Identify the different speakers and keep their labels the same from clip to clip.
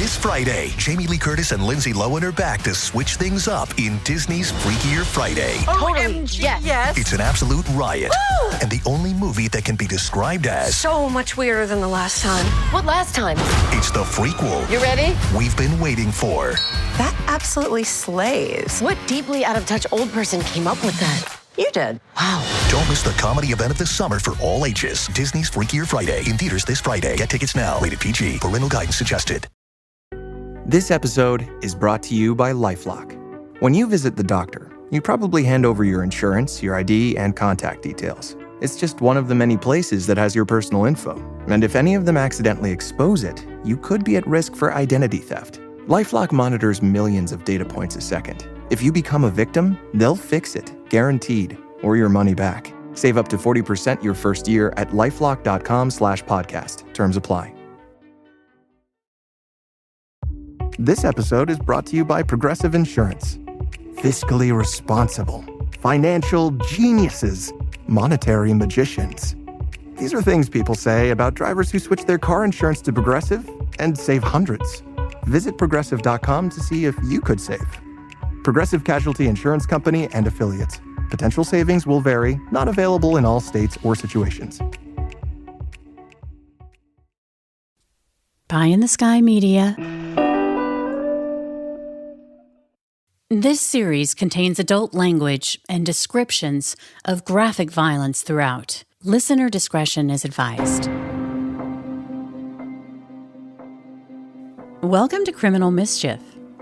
Speaker 1: This Friday, Jamie Lee Curtis and Lindsay Lohan are back to switch things up in Disney's Freakier Friday.
Speaker 2: Totally, yes.
Speaker 1: It's an absolute riot,
Speaker 2: Woo!
Speaker 1: and the only movie that can be described as
Speaker 2: So much weirder than the last time. What last time?
Speaker 1: it's the frequel
Speaker 2: You ready?
Speaker 1: we've been waiting for.
Speaker 3: That absolutely slays.
Speaker 2: What deeply out-of-touch old person came up with that?
Speaker 3: You did.
Speaker 2: Wow.
Speaker 1: Don't miss the comedy event of the summer for all ages. Disney's Freakier Friday in theaters this Friday. Get tickets now. Rated PG. Parental guidance suggested.
Speaker 4: This episode is brought to you by LifeLock. When you visit the doctor, you probably hand over your insurance, your ID, and contact details. It's just one of the many places that has your personal info. And if any of them accidentally expose it, you could be at risk for identity theft. LifeLock monitors millions of data points a second. If you become a victim, they'll fix it, guaranteed, or your money back. Save up to 40% your first year at lifelock.com/podcast. Terms apply. This episode is brought to you by Progressive Insurance. Fiscally responsible, financial geniuses, monetary magicians. These are things people say about drivers who switch their car insurance to Progressive and save hundreds. Visit progressive.com to see if you could save. Progressive Casualty Insurance Company and Affiliates. Potential savings will vary, not available in all states or situations.
Speaker 5: Pie in the Sky Media. This series contains adult language and descriptions of graphic violence throughout. Listener discretion is advised. Welcome to Criminal Mischief.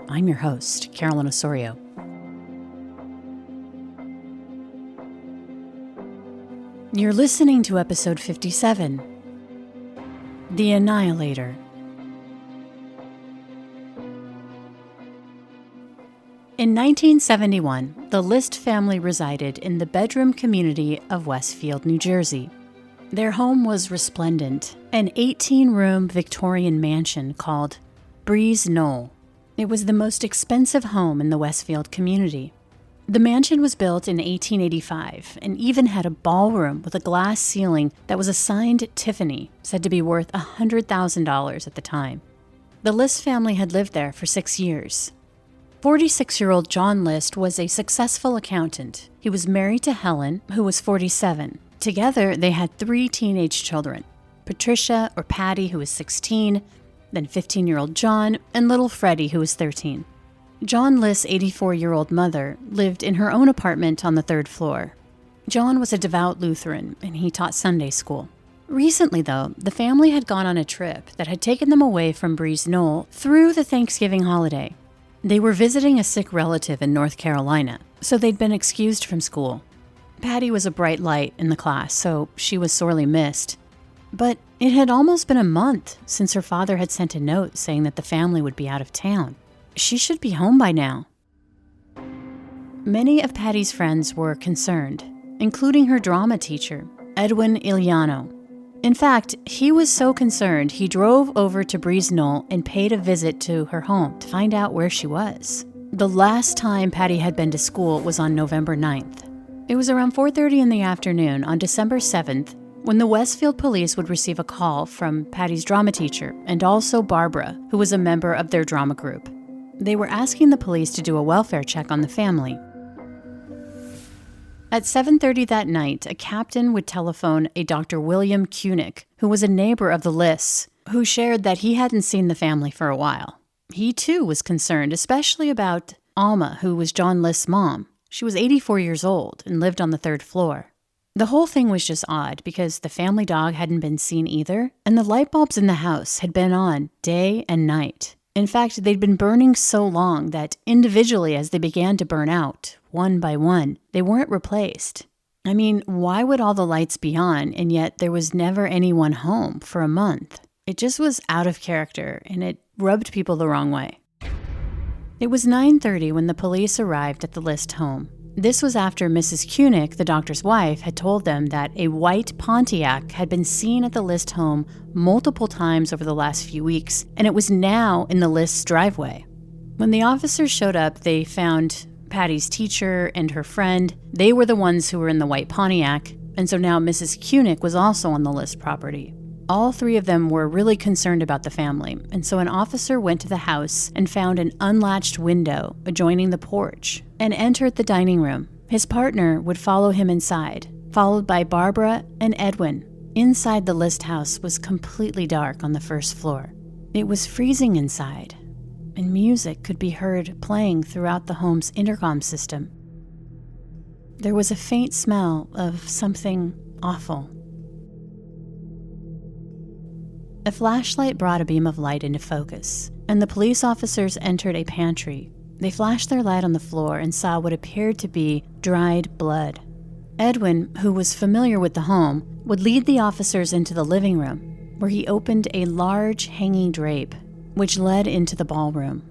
Speaker 5: I'm your host, Carolyn Osorio. You're listening to episode 57, The Annihilator. In 1971, the List family resided in the bedroom community of Westfield, New Jersey. Their home was resplendent, an 18-room Victorian mansion called Breeze Knoll. It was the most expensive home in the Westfield community. The mansion was built in 1885 and even had a ballroom with a glass ceiling that was assigned Tiffany, said to be worth $100,000 at the time. The List family had lived there for 6 years. 46-year-old John List was a successful accountant. He was married to Helen, who was 47. Together, they had 3 teenage children, Patricia, or Patty, who was 16, then 15-year-old John, and little Freddie, who was 13. John List's 84-year-old mother lived in her own apartment on the 3rd floor. John was a devout Lutheran, and he taught Sunday school. Recently, though, the family had gone on a trip that had taken them away from Breeze Knoll through the Thanksgiving holiday. They were visiting a sick relative in North Carolina, so they'd been excused from school. Patty was a bright light in the class, so she was sorely missed. But it had almost been a month since her father had sent a note saying that the family would be out of town. She should be home by now. Many of Patty's friends were concerned, including her drama teacher, Edwin Iliano. In fact, he was so concerned he drove over to Breeze Knoll and paid a visit to her home to find out where she was. The last time Patty had been to school was on November 9th. It was around 4:30 in the afternoon on December 7th when the Westfield police would receive a call from Patty's drama teacher and also Barbara, who was a member of their drama group. They were asking the police to do a welfare check on the family. At 7:30 that night, a captain would telephone a Dr. William Kunick, who was a neighbor of the Lists, who shared that he hadn't seen the family for a while. He, too, was concerned, especially about Alma, who was John List's mom. She was 84 years old and lived on the 3rd floor. The whole thing was just odd because the family dog hadn't been seen either, and the light bulbs in the house had been on day and night. In fact, they'd been burning so long that individually, as they began to burn out, one by one, they weren't replaced. I mean, why would all the lights be on, and yet there was never anyone home for a month? It just was out of character, and it rubbed people the wrong way. It was 9:30 when the police arrived at the List home. This was after Mrs. Kunick, the doctor's wife, had told them that a white Pontiac had been seen at the List home multiple times over the last few weeks, and it was now in the List's driveway. When the officers showed up, they found Patty's teacher and her friend. They were the ones who were in the white Pontiac, and so now Mrs. Kunick was also on the List property. All three of them were really concerned about the family, and so an officer went to the house and found an unlatched window adjoining the porch and entered the dining room. His partner would follow him inside, followed by Barbara and Edwin. Inside the List house was completely dark on the first floor. It was freezing inside, and music could be heard playing throughout the home's intercom system. There was a faint smell of something awful. A flashlight brought a beam of light into focus, and the police officers entered a pantry. They flashed their light on the floor and saw what appeared to be dried blood. Edwin, who was familiar with the home, would lead the officers into the living room, where he opened a large hanging drape, which led into the ballroom.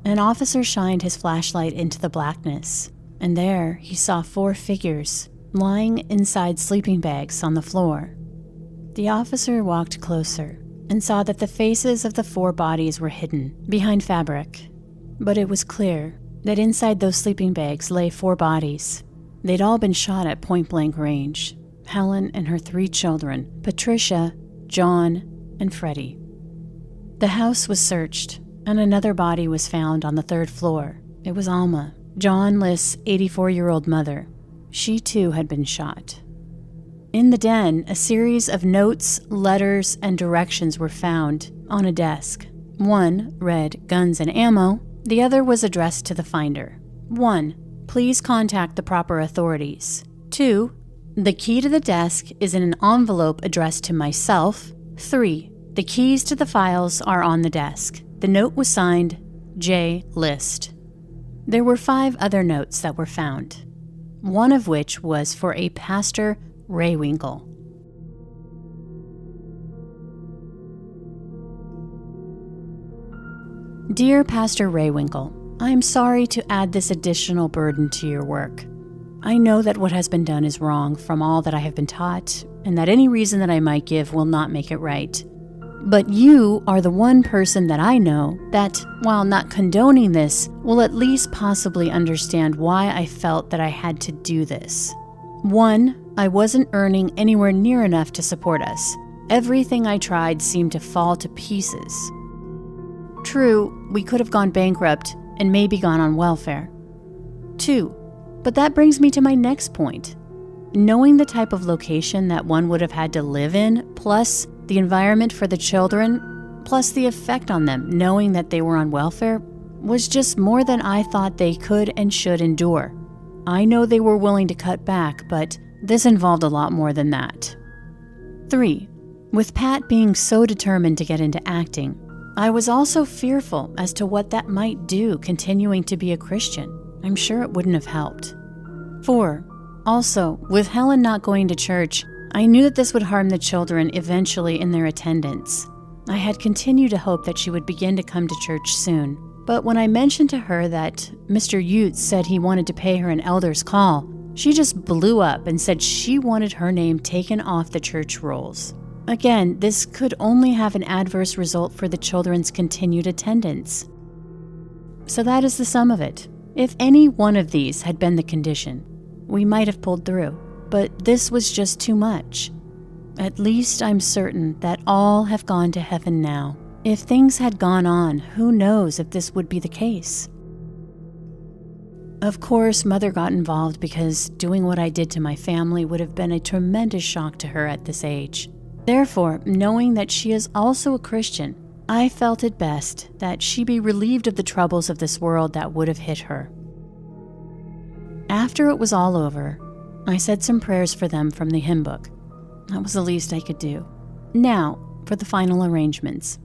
Speaker 5: An officer shined his flashlight into the blackness, and there he saw 4 figures lying inside sleeping bags on the floor. The officer walked closer and saw that the faces of the 4 bodies were hidden behind fabric. But it was clear that inside those sleeping bags lay 4 bodies. They'd all been shot at point-blank range. Helen and her 3 children, Patricia, John, and Freddie. The house was searched, and another body was found on the 3rd floor. It was Alma, John List's 84-year-old mother. She too had been shot. In the den, a series of notes, letters, and directions were found on a desk. One read guns and ammo. The other was addressed to the finder. 1. Please contact the proper authorities. 2. The key to the desk is in an envelope addressed to myself. 3. The keys to the files are on the desk. The note was signed J. List. There were 5 other notes that were found, one of which was for a Pastor Raywinkle. Dear Pastor Raywinkle, I am sorry to add this additional burden to your work. I know that what has been done is wrong from all that I have been taught, and that any reason that I might give will not make it right. But you are the one person that I know that, while not condoning this, will at least possibly understand why I felt that I had to do this. 1. I wasn't earning anywhere near enough to support us. Everything I tried seemed to fall to pieces. True, we could have gone bankrupt and maybe gone on welfare. 2. But that brings me to my next point. Knowing the type of location that one would have had to live in, plus the environment for the children, plus the effect on them knowing that they were on welfare, was just more than I thought they could and should endure. I know they were willing to cut back, but this involved a lot more than that. 3. With Pat being so determined to get into acting, I was also fearful as to what that might do continuing to be a Christian. I'm sure it wouldn't have helped. 4. Also, with Helen not going to church, I knew that this would harm the children eventually in their attendance. I had continued to hope that she would begin to come to church soon. But when I mentioned to her that Mr. Utes said he wanted to pay her an elder's call, she just blew up and said she wanted her name taken off the church rolls. Again, this could only have an adverse result for the children's continued attendance. So that is the sum of it. If any one of these had been the condition, we might have pulled through, but this was just too much. At least I'm certain that all have gone to heaven now. If things had gone on, who knows if this would be the case? Of course, Mother got involved because doing what I did to my family would have been a tremendous shock to her at this age. Therefore, knowing that she is also a Christian, I felt it best that she be relieved of the troubles of this world that would have hit her. After it was all over, I said some prayers for them from the hymn book. That was the least I could do. Now, for the final arrangements.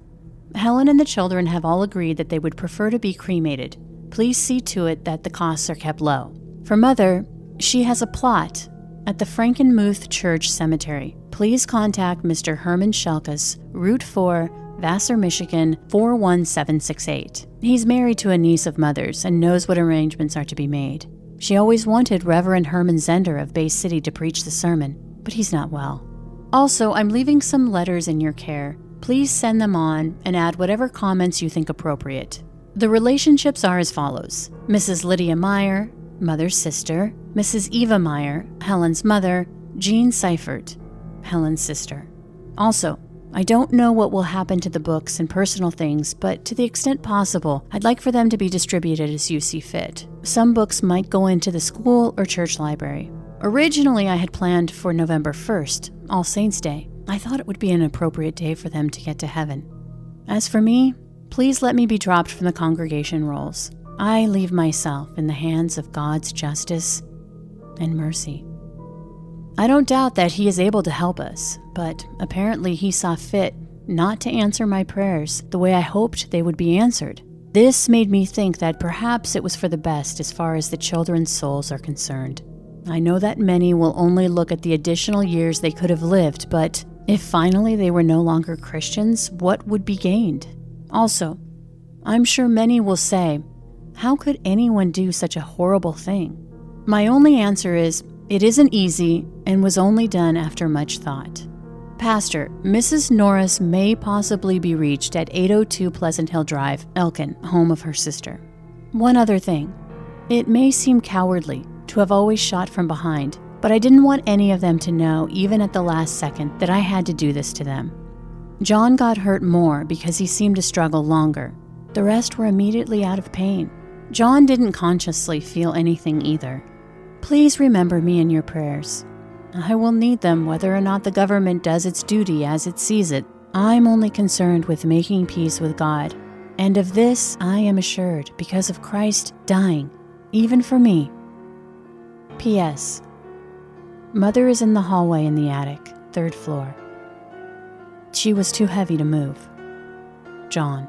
Speaker 5: Helen and the children have all agreed that they would prefer to be cremated. Please see to it that the costs are kept low. For Mother, she has a plot at the Frankenmuth Church Cemetery. Please contact Mr. Herman Shelkus, Route 4, Vassar, Michigan, 41768. He's married to a niece of Mother's and knows what arrangements are to be made. She always wanted Reverend Herman Zender of Bay City to preach the sermon, but he's not well. Also, I'm leaving some letters in your care. Please send them on and add whatever comments you think appropriate. The relationships are as follows. Mrs. Lydia Meyer, Mother's sister. Mrs. Eva Meyer, Helen's mother. Jean Seifert, Helen's sister. Also, I don't know what will happen to the books and personal things, but to the extent possible, I'd like for them to be distributed as you see fit. Some books might go into the school or church library. Originally, I had planned for November 1st, All Saints' Day. I thought it would be an appropriate day for them to get to heaven. As for me, please let me be dropped from the congregation rolls. I leave myself in the hands of God's justice and mercy. I don't doubt that He is able to help us, but apparently He saw fit not to answer my prayers the way I hoped they would be answered. This made me think that perhaps it was for the best as far as the children's souls are concerned. I know that many will only look at the additional years they could have lived, but if finally they were no longer Christians, what would be gained? Also, I'm sure many will say, how could anyone do such a horrible thing? My only answer is, it isn't easy and was only done after much thought. Pastor, Mrs. Norris may possibly be reached at 802 Pleasant Hill Drive, Elkin, home of her sister. One other thing. It may seem cowardly to have always shot from behind, but I didn't want any of them to know, even at the last second, that I had to do this to them. John got hurt more because he seemed to struggle longer. The rest were immediately out of pain. John didn't consciously feel anything either. Please remember me in your prayers. I will need them whether or not the government does its duty as it sees it. I'm only concerned with making peace with God. And of this I am assured because of Christ dying, even for me. P.S. Mother is in the hallway in the attic, 3rd floor. She was too heavy to move. John.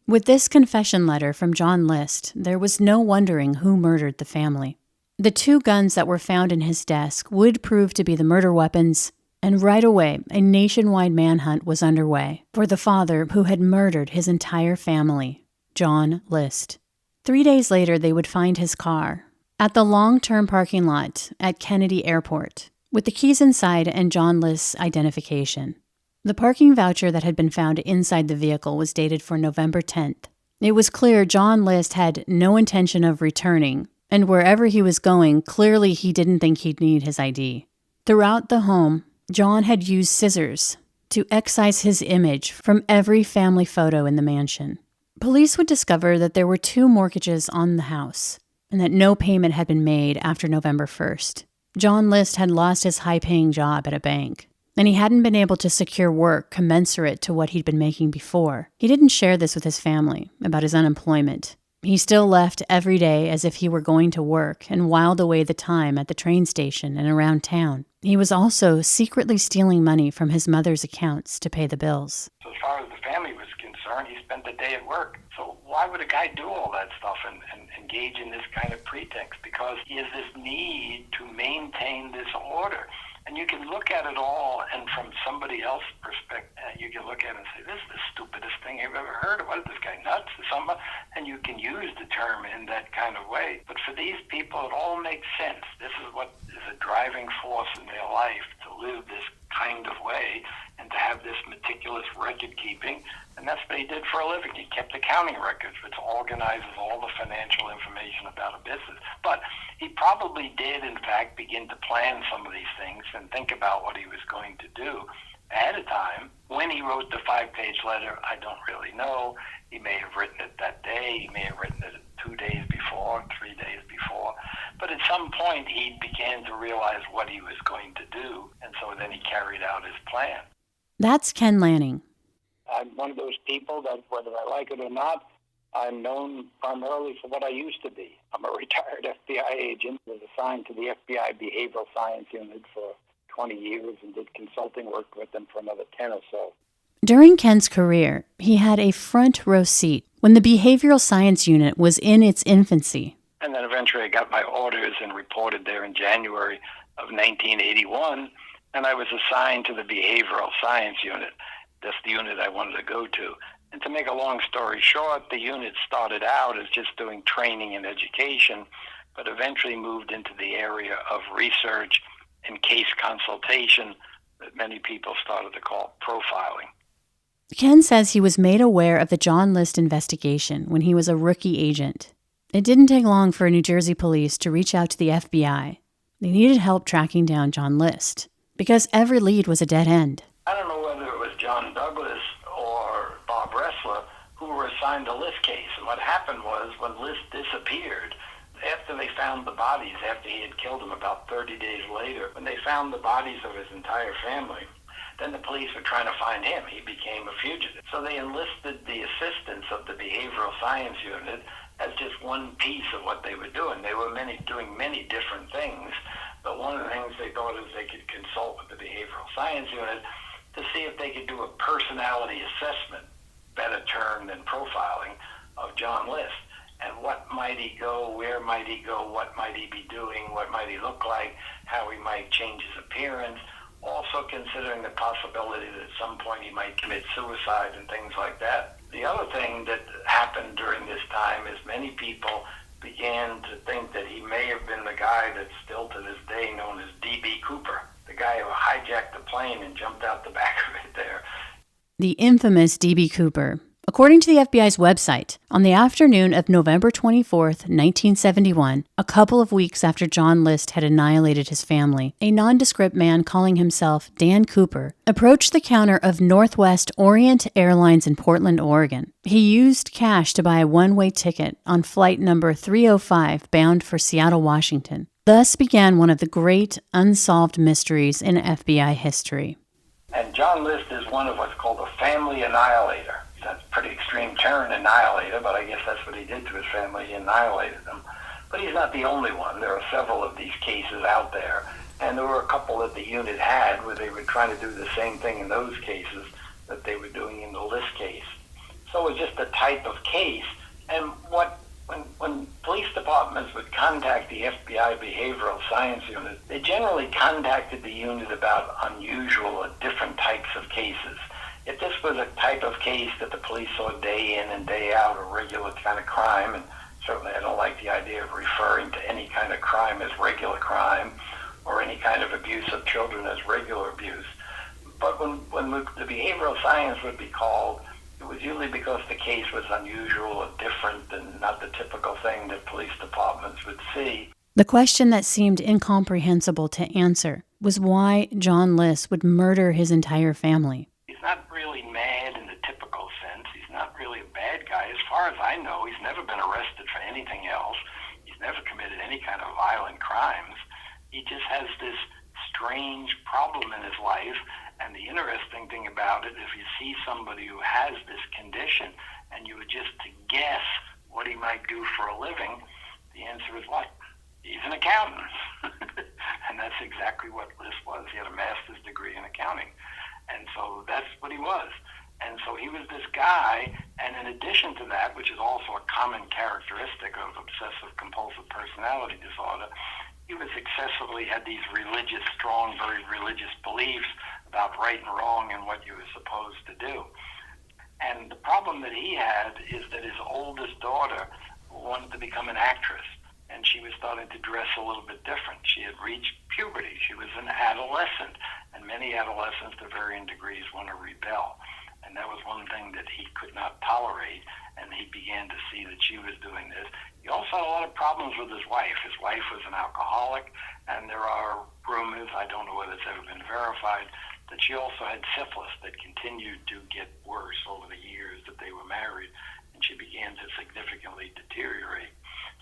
Speaker 5: With this confession letter from John List, there was no wondering who murdered the family. The 2 guns that were found in his desk would prove to be the murder weapons, and right away, a nationwide manhunt was underway for the father who had murdered his entire family, John List. 3 days later, they would find his car at the long-term parking lot at Kennedy Airport, with the keys inside and John List's identification. The parking voucher that had been found inside the vehicle was dated for November 10th. It was clear John List had no intention of returning, and wherever he was going, clearly he didn't think he'd need his ID. Throughout the home, John had used scissors to excise his image from every family photo in the mansion. Police would discover that there were 2 mortgages on the house, and that no payment had been made after November 1st. John List had lost his high-paying job at a bank, and he hadn't been able to secure work commensurate to what he'd been making before. He didn't share this with his family about his unemployment. He still left every day as if he were going to work and whiled away the time at the train station and around town. He was also secretly stealing money from his mother's accounts to pay the bills.
Speaker 6: So as far as the family was concerned, he spent the day at work. So why would a guy do all that stuff and engage in this kind of pretext? Because he has this need to maintain this order. And you can look at it all, and from somebody else's perspective, you can look at it and say, this is the stupidest thing I've ever heard of. What is this guy, nuts or something? And you can use the term in that kind of way. But for these people, it all makes sense. This is what is a driving force in their life, to live this kind of way and to have this meticulous record keeping. And that's what he did for a living. He kept accounting records, which organizes all the financial information about a business. But he probably did, in fact, begin to plan some of these things and think about what he was going to do ahead of time. When he wrote the 5-page letter, I don't really know. He may have written it that day. He may have written it 2 days before, 3 days before. But at some point, he began to realize what he was going to do, and so then he carried out his plan.
Speaker 5: That's Ken Lanning.
Speaker 6: I'm one of those people that, whether I like it or not, I'm known primarily for what I used to be. I'm a retired FBI agent, was assigned to the FBI Behavioral Science Unit for 20 years and did consulting work with them for another 10 or so.
Speaker 5: During Ken's career, he had a front row seat when the Behavioral Science Unit was in its infancy.
Speaker 6: And then eventually I got my orders and reported there in January of 1981, and I was assigned to the Behavioral Science Unit. That's the unit I wanted to go to. And to make a long story short, the unit started out as just doing training and education, but eventually moved into the area of research and case consultation that many people started to call profiling.
Speaker 5: Ken says he was made aware of the John List investigation when he was a rookie agent. It didn't take long for New Jersey police to reach out to the FBI. They needed help tracking down John List, because every lead was a dead end.
Speaker 6: I don't know whether it was John Douglas or Bob Ressler who were assigned the List case. And what happened was, when List disappeared, after they found the bodies, after he had killed them about 30 days later, when they found the bodies of his entire family, then the police were trying to find him. He became a fugitive. So they enlisted the assistance of the behavioral science unit as just one piece of what they were doing. They were doing many different things, but one of the things they thought is they could consult with the behavioral science unit to see if they could do a personality assessment, better term than profiling, of John List. And what might he go, where might he go, what might he be doing, what might he look like, how he might change his appearance, also considering the possibility that at some point he might commit suicide and things like that. The other thing that happened during this time is many people began to think that he may have been the guy that's still to this day known as D.B. Cooper, the guy who hijacked the plane and jumped out the back of it there.
Speaker 5: The infamous D.B. Cooper. According to the FBI's website, on the afternoon of November 24th, 1971, a couple of weeks after John List had annihilated his family, a nondescript man calling himself Dan Cooper approached the counter of Northwest Orient Airlines in Portland, Oregon. He used cash to buy a one-way ticket on flight number 305 bound for Seattle, Washington. Thus began one of the great unsolved mysteries in FBI history.
Speaker 6: And John List is one of what's called a family annihilator. That's a pretty extreme term, annihilator, but I guess that's what he did to his family. He annihilated them. But he's not the only one. There are several of these cases out there. And there were a couple that the unit had where they were trying to do the same thing in those cases that they were doing in the List case. So it was just a type of case. And when police departments would contact the FBI Behavioral Science Unit, they generally contacted the unit about unusual or different types of cases. If this was a type of case that the police saw day in and day out, a regular kind of crime, and certainly I don't like the idea of referring to any kind of crime as regular crime or any kind of abuse of children as regular abuse. But when the behavioral science would be called, it was usually because the case was unusual or different and not the typical thing that police departments would see.
Speaker 5: The question that seemed incomprehensible to answer was why John List would murder his entire family.
Speaker 6: He's not really mad in the typical sense. He's not really a bad guy. As far as I know, he's never been arrested for anything else. He's never committed any kind of violent crimes. He just has this strange problem in his life. And the interesting thing about it, if you see somebody who has this condition and you were just to guess what he might do for a living, the answer is what? He's an accountant. And that's exactly what List was. He had a master's degree in accounting. And so that's what he was. And so he was this guy, and in addition to that, which is also a common characteristic of obsessive-compulsive personality disorder, he was excessively, had these religious, strong, very religious beliefs about right and wrong and what you were supposed to do. And the problem that he had is that his oldest daughter wanted to become an actress, and she was starting to dress a little bit different. She had reached puberty. She was an adolescent, and many adolescents to varying degrees want to rebel. And that was one thing that he could not tolerate, and he began to see that she was doing this. He also had a lot of problems with his wife. His wife was an alcoholic, and there are rumors, I don't know whether it's ever been verified, that she also had syphilis that continued to get worse over the years that they were married, and she began to significantly deteriorate.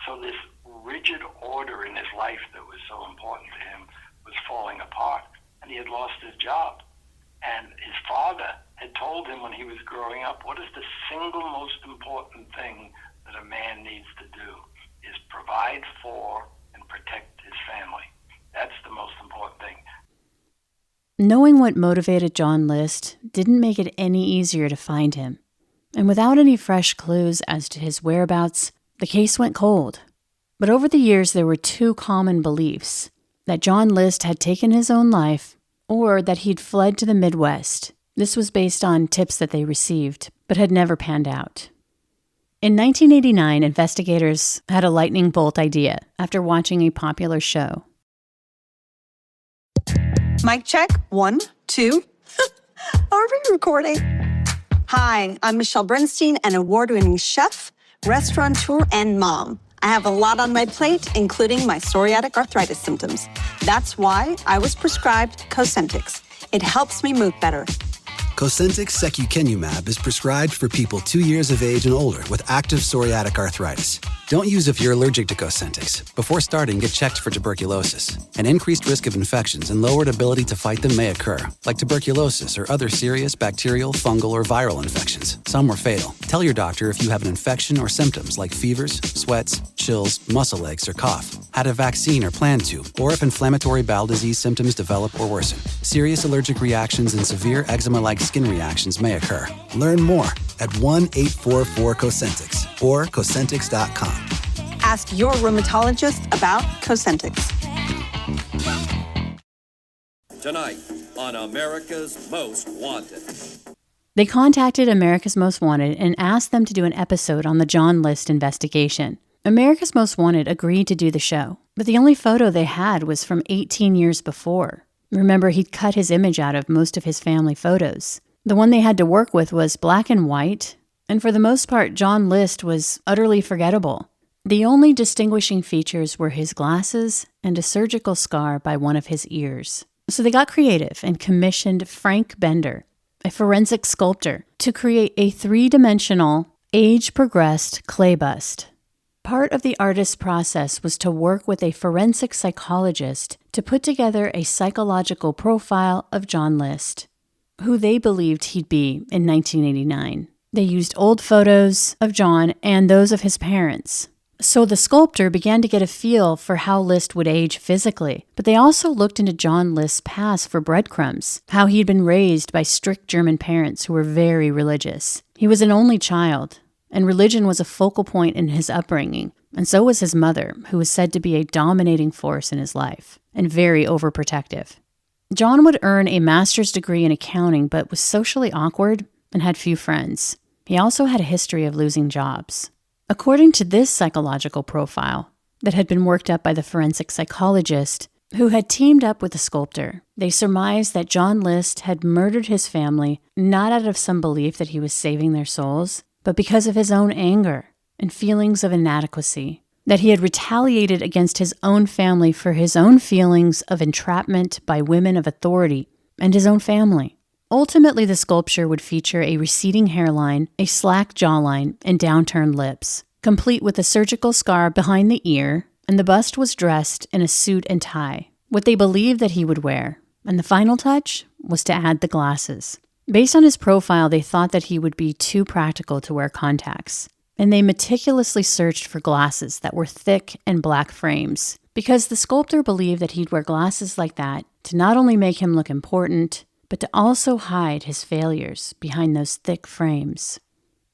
Speaker 6: So this rigid order in his life that was so important to him was falling apart, and he had lost his job. And his father had told him when he was growing up, what is the single most important thing that a man needs to do is provide for and protect his family. That's the most important thing.
Speaker 5: Knowing what motivated John List didn't make it any easier to find him. And without any fresh clues as to his whereabouts, the case went cold. But over the years, there were two common beliefs: that John List had taken his own life, or that he'd fled to the Midwest. This was based on tips that they received, but had never panned out. In 1989, investigators had a lightning bolt idea after watching a popular show.
Speaker 3: Mic check. 1, 2. Are we recording? Hi, I'm Michelle Bernstein, an award-winning chef, restaurateur, and mom. I have a lot on my plate, including my psoriatic arthritis symptoms. That's why I was prescribed Cosentyx. It helps me move better.
Speaker 7: Cosentyx secukinumab is prescribed for people 2 years of age and older with active psoriatic arthritis. Don't use if you're allergic to Cosentyx. Before starting, get checked for tuberculosis. An increased risk of infections and lowered ability to fight them may occur, like tuberculosis or other serious bacterial, fungal, or viral infections. Some were fatal. Tell your doctor if you have an infection or symptoms like fevers, sweats, chills, muscle aches, or cough, had a vaccine or plan to, or if inflammatory bowel disease symptoms develop or worsen. Serious allergic reactions and severe eczema-like skin reactions may occur. Learn more at 1-844-COSENTYX or Cosentyx.com.
Speaker 3: Ask your rheumatologist about Cosentyx.
Speaker 8: Tonight on America's Most Wanted.
Speaker 5: They contacted America's Most Wanted and asked them to do an episode on the John List investigation. America's Most Wanted agreed to do the show, but the only photo they had was from 18 years before. Remember, he'd cut his image out of most of his family photos. The one they had to work with was black and white, and for the most part, John List was utterly forgettable. The only distinguishing features were his glasses and a surgical scar by one of his ears. So they got creative and commissioned Frank Bender, a forensic sculptor, to create a three-dimensional, age-progressed clay bust. Part of the artist's process was to work with a forensic psychologist to put together a psychological profile of John List, who they believed he'd be in 1989. They used old photos of John and those of his parents. So the sculptor began to get a feel for how List would age physically, but they also looked into John List's past for breadcrumbs, how he'd been raised by strict German parents who were very religious. He was an only child, and religion was a focal point in his upbringing, and so was his mother, who was said to be a dominating force in his life, and very overprotective. John would earn a master's degree in accounting, but was socially awkward and had few friends. He also had a history of losing jobs. According to this psychological profile that had been worked up by the forensic psychologist, who had teamed up with the sculptor, they surmised that John List had murdered his family not out of some belief that he was saving their souls, but because of his own anger and feelings of inadequacy, that he had retaliated against his own family for his own feelings of entrapment by women of authority and his own family. Ultimately, the sculpture would feature a receding hairline, a slack jawline, and downturned lips, complete with a surgical scar behind the ear, and the bust was dressed in a suit and tie, what they believed that he would wear. And the final touch was to add the glasses. Based on his profile, they thought that he would be too practical to wear contacts, and they meticulously searched for glasses that were thick and black frames, because the sculptor believed that he'd wear glasses like that to not only make him look important, but to also hide his failures behind those thick frames.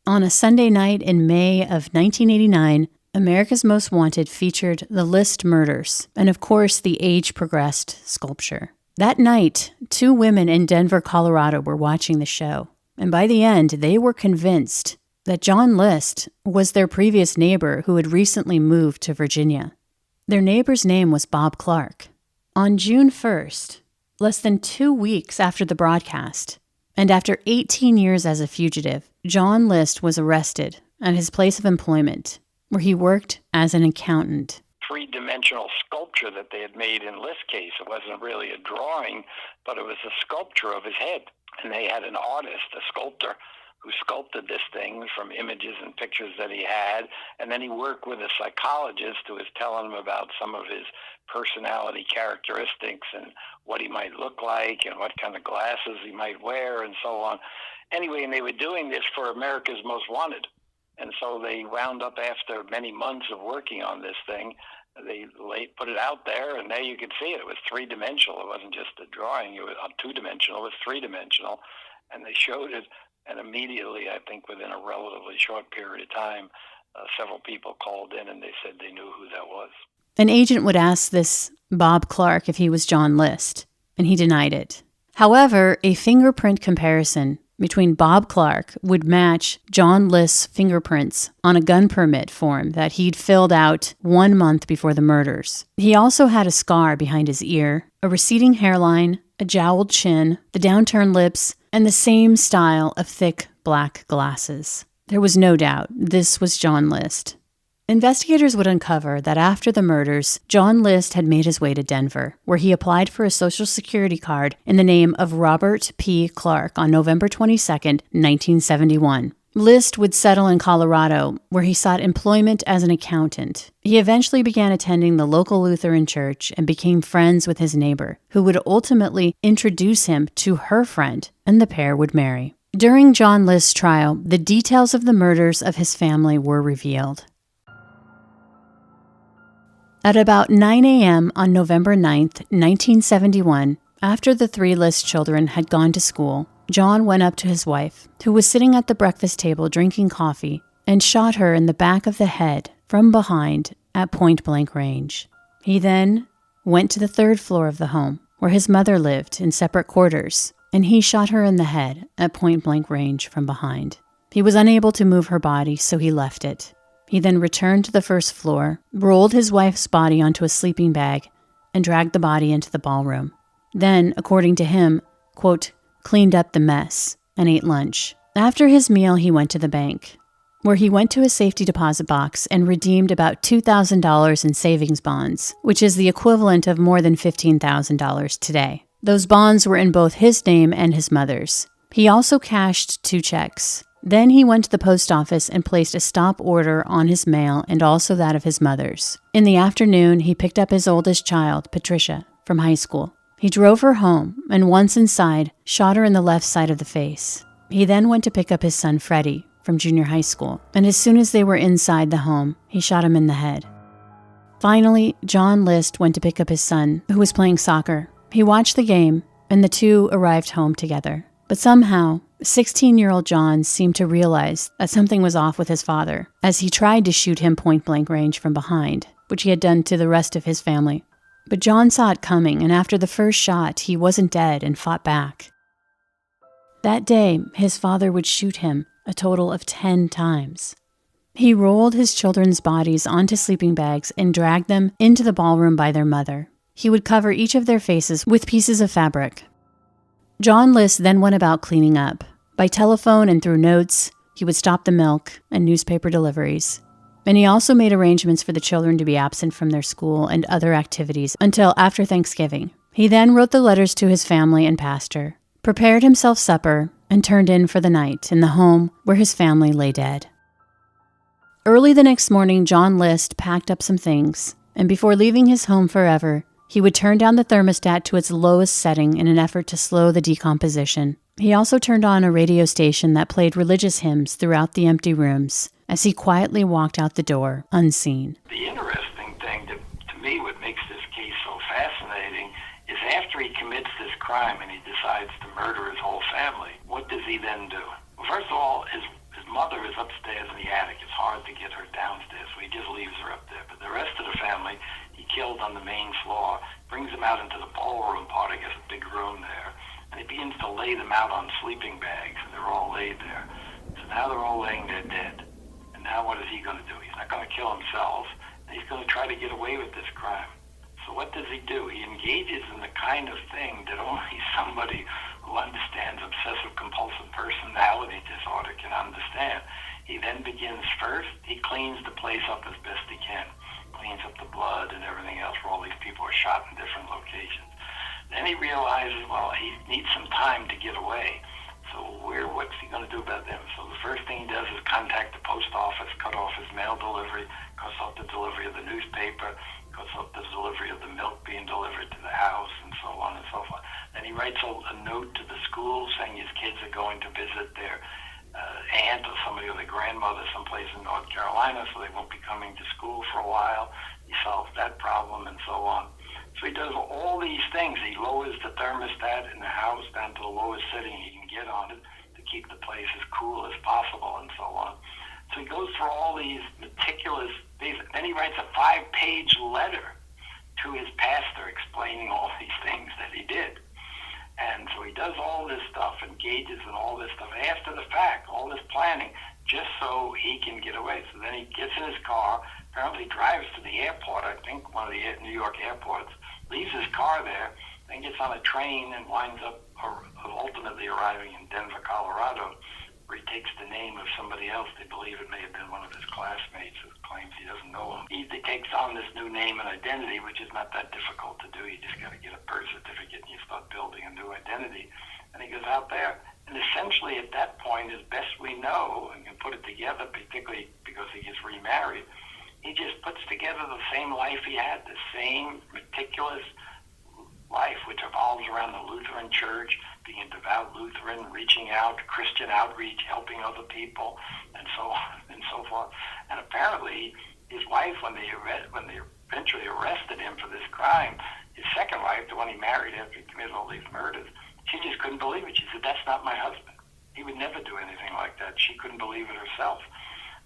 Speaker 5: On a Sunday night in May of 1989, America's Most Wanted featured the List murders, and of course the age-progressed sculpture. That night, 2 women in Denver, Colorado were watching the show, and by the end, they were convinced that John List was their previous neighbor who had recently moved to Virginia. Their neighbor's name was Bob Clark. On June 1st, less than 2 weeks after the broadcast, and after 18 years as a fugitive, John List was arrested at his place of employment, where he worked as an accountant.
Speaker 6: Three-dimensional sculpture that they had made in List's case. It wasn't really a drawing, but it was a sculpture of his head. And they had an artist, a sculptor, who sculpted this thing from images and pictures that he had. And then he worked with a psychologist who was telling him about some of his personality characteristics and what he might look like and what kind of glasses he might wear and so on. Anyway, and they were doing this for America's Most Wanted. And so they wound up, after many months of working on this thing, they put it out there, and there you could see it. It was three-dimensional. It wasn't just a drawing. It was two-dimensional. It was three-dimensional. And they showed it, and immediately, I think within a relatively short period of time, several people called in, and they said they knew who that was.
Speaker 5: An agent would ask this Bob Clark if he was John List, and he denied it. However, a fingerprint comparison between Bob Clark would match John List's fingerprints on a gun permit form that he'd filled out 1 month before the murders. He also had a scar behind his ear, a receding hairline, a jowled chin, the downturned lips, and the same style of thick black glasses. There was no doubt this was John List. Investigators would uncover that after the murders, John List had made his way to Denver, where he applied for a Social Security card in the name of Robert P. Clark on November 22, 1971. List would settle in Colorado, where he sought employment as an accountant. He eventually began attending the local Lutheran church and became friends with his neighbor, who would ultimately introduce him to her friend, and the pair would marry. During John List's trial, the details of the murders of his family were revealed. At about 9 a.m. on November 9, 1971, after the 3 List children had gone to school, John went up to his wife, who was sitting at the breakfast table drinking coffee, and shot her in the back of the head from behind at point-blank range. He then went to the 3rd floor of the home, where his mother lived in separate quarters, and he shot her in the head at point-blank range from behind. He was unable to move her body, so he left it. He then returned to the 1st floor, rolled his wife's body onto a sleeping bag, and dragged the body into the ballroom. Then, according to him, quote, cleaned up the mess and ate lunch. After his meal, he went to the bank, where he went to a safety deposit box and redeemed about $2,000 in savings bonds, which is the equivalent of more than $15,000 today. Those bonds were in both his name and his mother's. He also cashed 2 checks. Then he went to the post office and placed a stop order on his mail and also that of his mother's. In the afternoon, he picked up his oldest child, Patricia, from high school. He drove her home, and once inside, shot her in the left side of the face. He then went to pick up his son, Freddie, from junior high school, and as soon as they were inside the home, he shot him in the head. Finally, John List went to pick up his son, who was playing soccer. He watched the game, and the two arrived home together. But somehow, 16-year-old John seemed to realize that something was off with his father, as he tried to shoot him point-blank range from behind, which he had done to the rest of his family. But John saw it coming, and after the first shot, he wasn't dead and fought back. That day, his father would shoot him a total of 10 times. He rolled his children's bodies onto sleeping bags and dragged them into the ballroom by their mother. He would cover each of their faces with pieces of fabric. John List then went about cleaning up. By telephone and through notes, he would stop the milk and newspaper deliveries. And he also made arrangements for the children to be absent from their school and other activities until after Thanksgiving. He then wrote the letters to his family and pastor, prepared himself supper, and turned in for the night in the home where his family lay dead. Early the next morning, John List packed up some things, and before leaving his home forever, he would turn down the thermostat to its lowest setting in an effort to slow the decomposition. He also turned on a radio station that played religious hymns throughout the empty rooms as he quietly walked out the door, unseen.
Speaker 6: The interesting thing to me, what makes this case so fascinating, is after he commits this crime and he decides to murder his whole family, what does he then do? Well, first of all, his mother is upstairs in the attic. It's hard to get her downstairs, so he just leaves her up there. But the rest of the family, he killed on the main floor, brings them out into the ballroom part, I guess a big room there, and he begins to lay them out on sleeping bags, and they're all laid there. So now they're all laying there dead. And now what is he going to do? He's not going to kill himself, and he's going to try to get away with this crime. So what does he do? He engages in the kind of thing that only somebody who understands obsessive-compulsive personality disorder can understand. He then begins first, he cleans the place up as best he can. Cleans up the blood and everything else where all these people are shot in different locations. Then he realizes, well, he needs some time to get away. So what's he going to do about them? So the first thing he does is contact the post office, cut off his mail delivery, cuts off the delivery of the newspaper, cuts off the delivery of the milk being delivered to the house, and so on and so forth. Then he writes a note to the school saying his kids are going to visit their aunt or somebody or their grandmother someplace in North Carolina, so they won't be coming to school for a while. He solves that problem and so on. So he does all these things. He lowers the thermostat in the house down to the lowest setting he can get on it to keep the place as cool as possible and so on. So he goes through all these meticulous things. Then he writes a 5-page letter to his pastor explaining all these things that he did. And so he does all this stuff, engages in all this stuff after the fact, all this planning, just so he can get away. So then he gets in his car, apparently drives to the airport, I think one of the New York airports, leaves his car there, then gets on a train and winds up ultimately arriving in Denver, Colorado, where he takes the name of somebody else. They believe it may have been one of his classmates who claims he doesn't know him. He takes on this new name and identity, which is not that difficult to do. You just got to get a birth certificate and you start building a new identity. And he goes out there, and essentially at that point, as best we know, and can put it together, particularly because he gets remarried, he just puts together the same life he had, the same meticulous life, which revolves around the Lutheran Church, being a devout Lutheran, reaching out, Christian outreach, helping other people, and so on and so forth. And apparently, his wife, when they eventually arrested him for this crime, his second wife, the one he married after he committed all these murders, she just couldn't believe it. She said, "That's not my husband. He would never do anything like that." She couldn't believe it herself.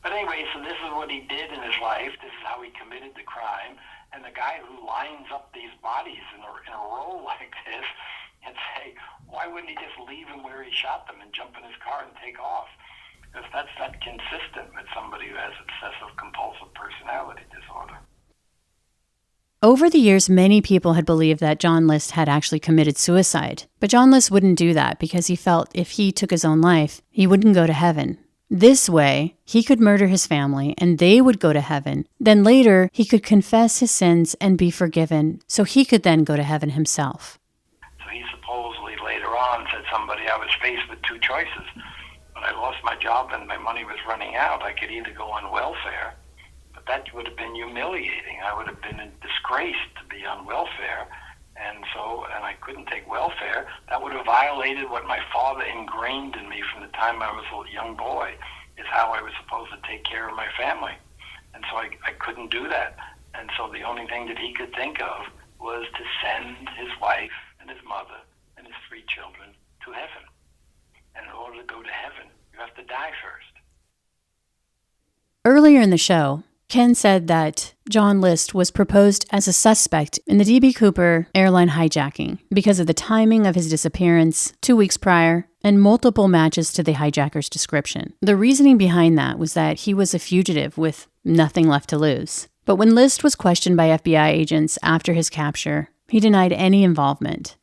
Speaker 6: But anyway, so this is what he did in his life. This is how he committed the crime. And the guy who lines up these bodies in a row like this and say, why wouldn't he just leave him where he shot them and jump in his car and take off? Because that's not consistent with somebody who has obsessive compulsive personality disorder.
Speaker 5: Over the years, many people had believed that John List had actually committed suicide. But John List wouldn't do that because he felt if he took his own life, he wouldn't go to heaven. This way, he could murder his family and they would go to heaven. Then later, he could confess his sins and be forgiven, so he could then go to heaven himself.
Speaker 6: So he supposedly later on said I was faced with two choices. When I lost my job and my money was running out, I could either go on welfare, but that would have been humiliating. I would have been in disgrace to be on welfare. And I couldn't take welfare. That would have violated what my father ingrained in me from the time I was a young boy, is how I was supposed to take care of my family. And so I couldn't do that. And so the only thing that he could think of was to send his wife and his mother and his 3 children to heaven. And in order to go to heaven, you have to die first.
Speaker 5: Earlier in the show, Ken said that John List was proposed as a suspect in the D.B. Cooper airline hijacking because of the timing of his disappearance 2 weeks prior and multiple matches to the hijacker's description. The reasoning behind that was that he was a fugitive with nothing left to lose. But when List was questioned by FBI agents after his capture, he denied any involvement.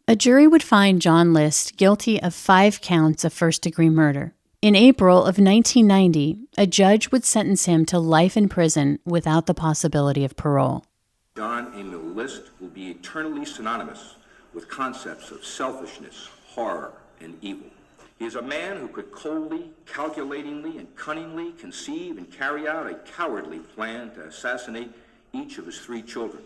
Speaker 5: A jury would find John List guilty of 5 counts of first-degree murder. In April of 1990, a judge would sentence him to life in prison without the possibility of parole.
Speaker 9: John Emil List will be eternally synonymous with concepts of selfishness, horror, and evil. He is a man who could coldly, calculatingly, and cunningly conceive and carry out a cowardly plan to assassinate each of his 3 children.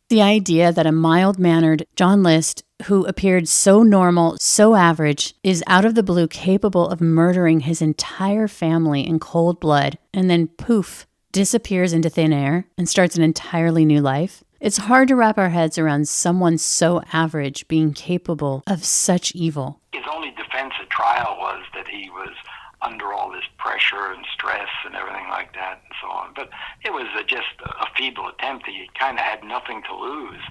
Speaker 5: The idea that a mild-mannered John List, who appeared so normal, so average, is out of the blue capable of murdering his entire family in cold blood, and then poof, disappears into thin air and starts an entirely new life. It's hard to wrap our heads around someone so average being capable of such evil.
Speaker 6: His only defense at trial was that he was under all this pressure and stress and everything like that and so on. But it was just a feeble attempt. He kind of had nothing to lose.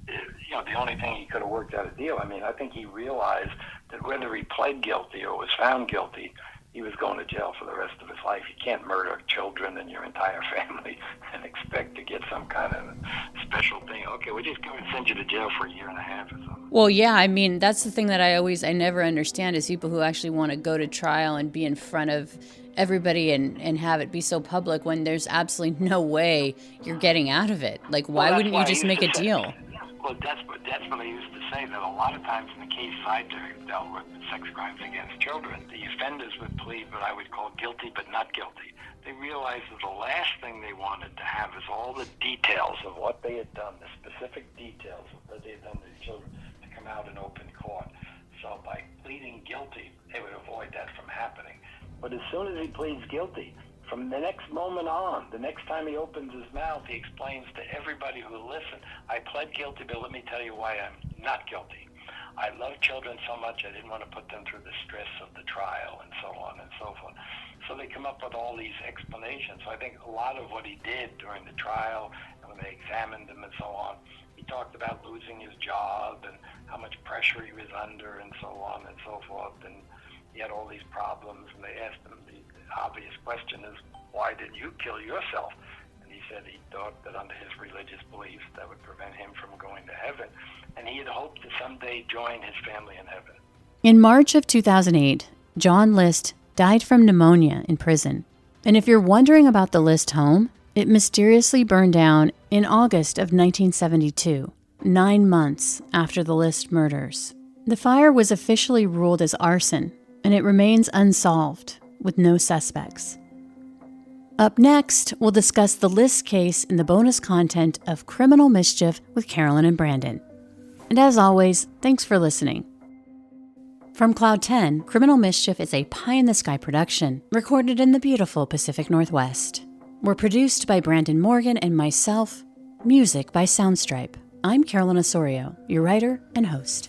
Speaker 6: The only thing he could have worked out a deal. I think he realized that whether he pled guilty or was found guilty, he was going to jail for the rest of his life. You can't murder children and your entire family and expect to get some kind of special thing. Okay, we're just going to send you to jail for 1.5 years or something.
Speaker 5: Well, yeah, that's the thing that I never understand is people who actually want to go to trial and be in front of everybody and have it be so public when there's absolutely no way you're getting out of it. Like, why wouldn't you just make a deal?
Speaker 6: Well, that's what I used to say, that a lot of times in the cases I dealt with sex crimes against children, the offenders would plead what I would call guilty but not guilty. They realized that the last thing they wanted to have is all the details of what they had done, the specific details of what they had done to the children, to come out in open court. So by pleading guilty, they would avoid that from happening. But as soon as he pleads guilty, from the next moment on, the next time he opens his mouth, he explains to everybody who will listen, I pled guilty, but let me tell you why I'm not guilty. I love children so much I didn't want to put them through the stress of the trial and so on and so forth. So they come up with all these explanations. So I think a lot of what he did during the trial, and when they examined him and so on, he talked about losing his job and how much pressure he was under and so on and so forth. And he had all these problems, and they asked him, the obvious question is, why did you kill yourself? And he said he thought that under his religious beliefs that would prevent him from going to heaven, and he had hoped to someday join his family in heaven.
Speaker 5: In March of 2008, John List died from pneumonia in prison. And if you're wondering about the List home, it mysteriously burned down in August of 1972, 9 months after the List murders. The fire was officially ruled as arson, and it remains unsolved, with no suspects. Up next, we'll discuss the List case in the bonus content of Criminal Mischief with Carolyn and Brandon. And as always, thanks for listening. From Cloud 10, Criminal Mischief is a pie-in-the-sky production, recorded in the beautiful Pacific Northwest. We're produced by Brandon Morgan and myself, music by Soundstripe. I'm Carolyn Osorio, your writer and host.